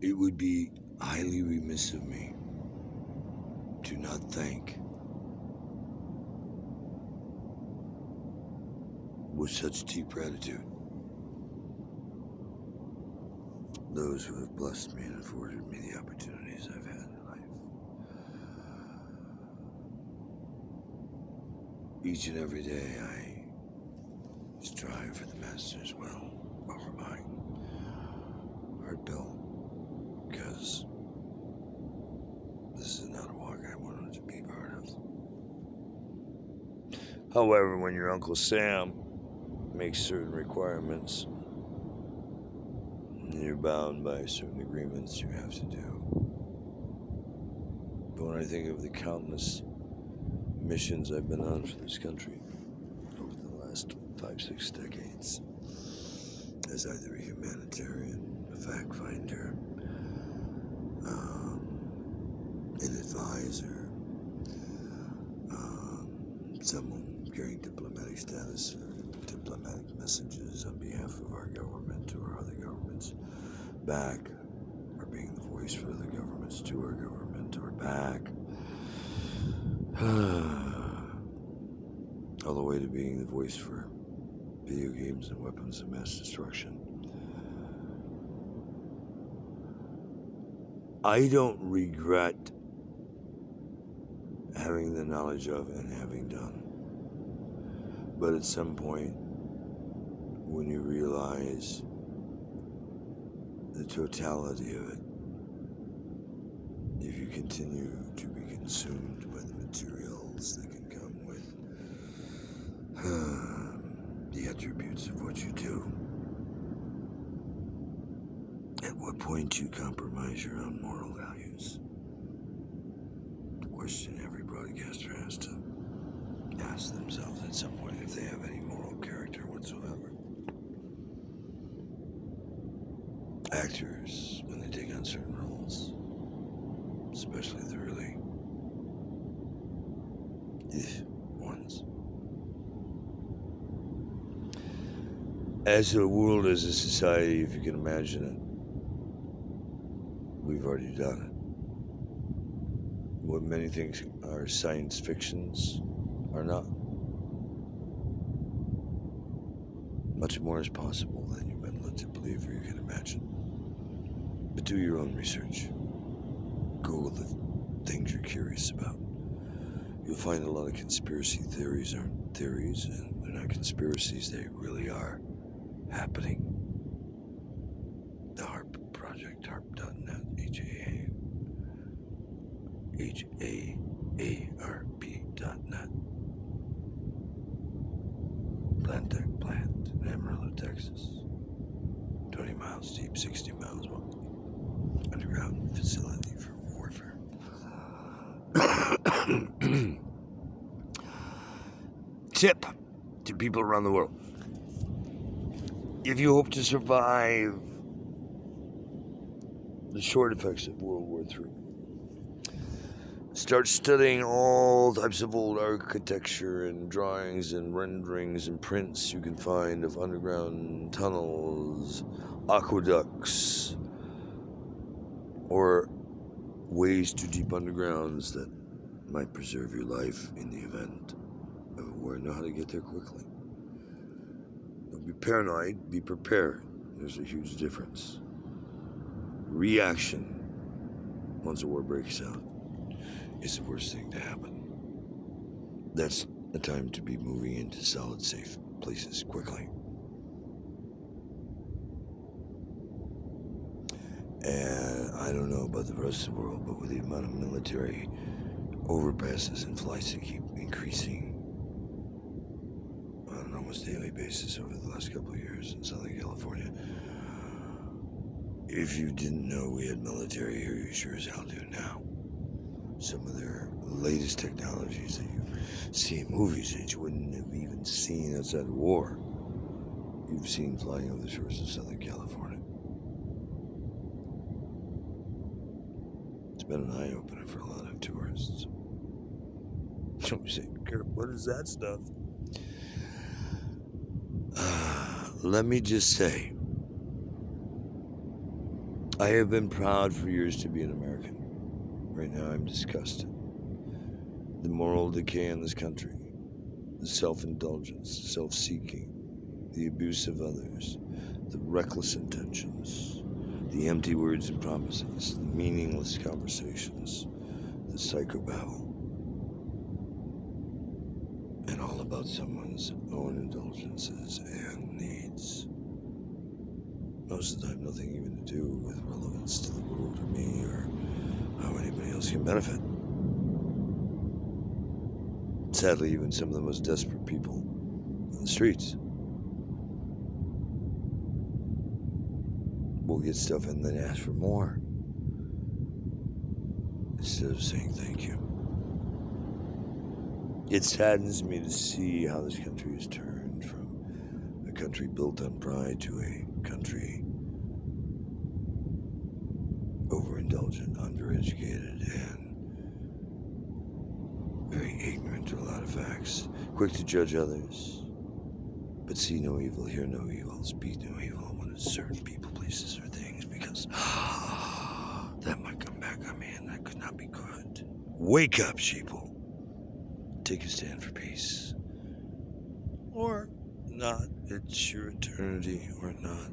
It would be highly remiss of me to not thank, with such deep gratitude, those who have blessed me and afforded me the opportunities I've had in life. Each and every day I strive for the Master's will over my heart bill, because this is not a walk I wanted to be part of. However, when your Uncle Sam makes certain requirements, you're bound by certain agreements you have to do. But when I think of the countless missions I've been on for this country over the last 5-6 decades, as either a humanitarian, a fact finder, an advisor, someone carrying diplomatic status or diplomatic messages on behalf of our government or other governments, back, or being the voice for other governments to our government, or back, all the way to being the voice for video games and weapons of mass destruction. I don't regret having the knowledge of and having done. But at some point, when you realize the totality of it, if you continue to be consumed by the materials that can come with the attributes of what you do, at what point you compromise your own moral values? The question every broadcaster has to ask themselves at some point, if they have any moral character whatsoever. Actors, when they take on certain roles, especially the really ones. As a world, as a society, if you can imagine it, we've already done it. What many things are science fictions are not. Much more is possible than you've been led to believe or you can imagine. But do your own research. Google the things you're curious about. You'll find a lot of conspiracy theories aren't theories, and they're not conspiracies, they really are happening. The HARP project, harp.net, HAARP.net. Plantech plant in Amarillo, Texas. 20 miles deep, 60 miles wide. Underground facility for warfare. Tip to people around the world. If you hope to survive the short effects of World War III, start studying all types of old architecture and drawings and renderings and prints you can find of underground tunnels, aqueducts, or ways to deep undergrounds that might preserve your life in the event of a war. Know how to get there quickly. Don't be paranoid, be prepared. There's a huge difference. Reaction, once a war breaks out, is the worst thing to happen. That's a time to be moving into solid, safe places quickly. And I don't know about the rest of the world, but with the amount of military overpasses and flights that keep increasing on an almost daily basis over the last couple of years in Southern California, if you didn't know we had military here, you sure as hell do now. Some of their latest technologies that you see in movies that you wouldn't have even seen outside of war, you've seen flying over the shores of Southern California. It's been an eye-opener for a lot of tourists. You say, what is that stuff? Let me just say, I have been proud for years to be an American. Right now I'm disgusted. The moral decay in this country, the self-indulgence, self-seeking, the abuse of others, the reckless intentions, the empty words and promises, the meaningless conversations, the psychobabble, and all about someone's own indulgences and needs. Most of the time, nothing even to do with relevance to the world or me or how anybody else can benefit. Sadly, even some of the most desperate people on the streets will get stuff and then ask for more instead of saying thank you. It saddens me to see how this country has turned from a country built on pride to a country overindulgent, undereducated, and very ignorant to a lot of facts. Quick to judge others, but see no evil, hear no evil, speak no evil when it's certain people, places, or things, because that might come back on me, and that could not be good. Wake up, sheeple. Take a stand for peace. Or not. It's your eternity or not.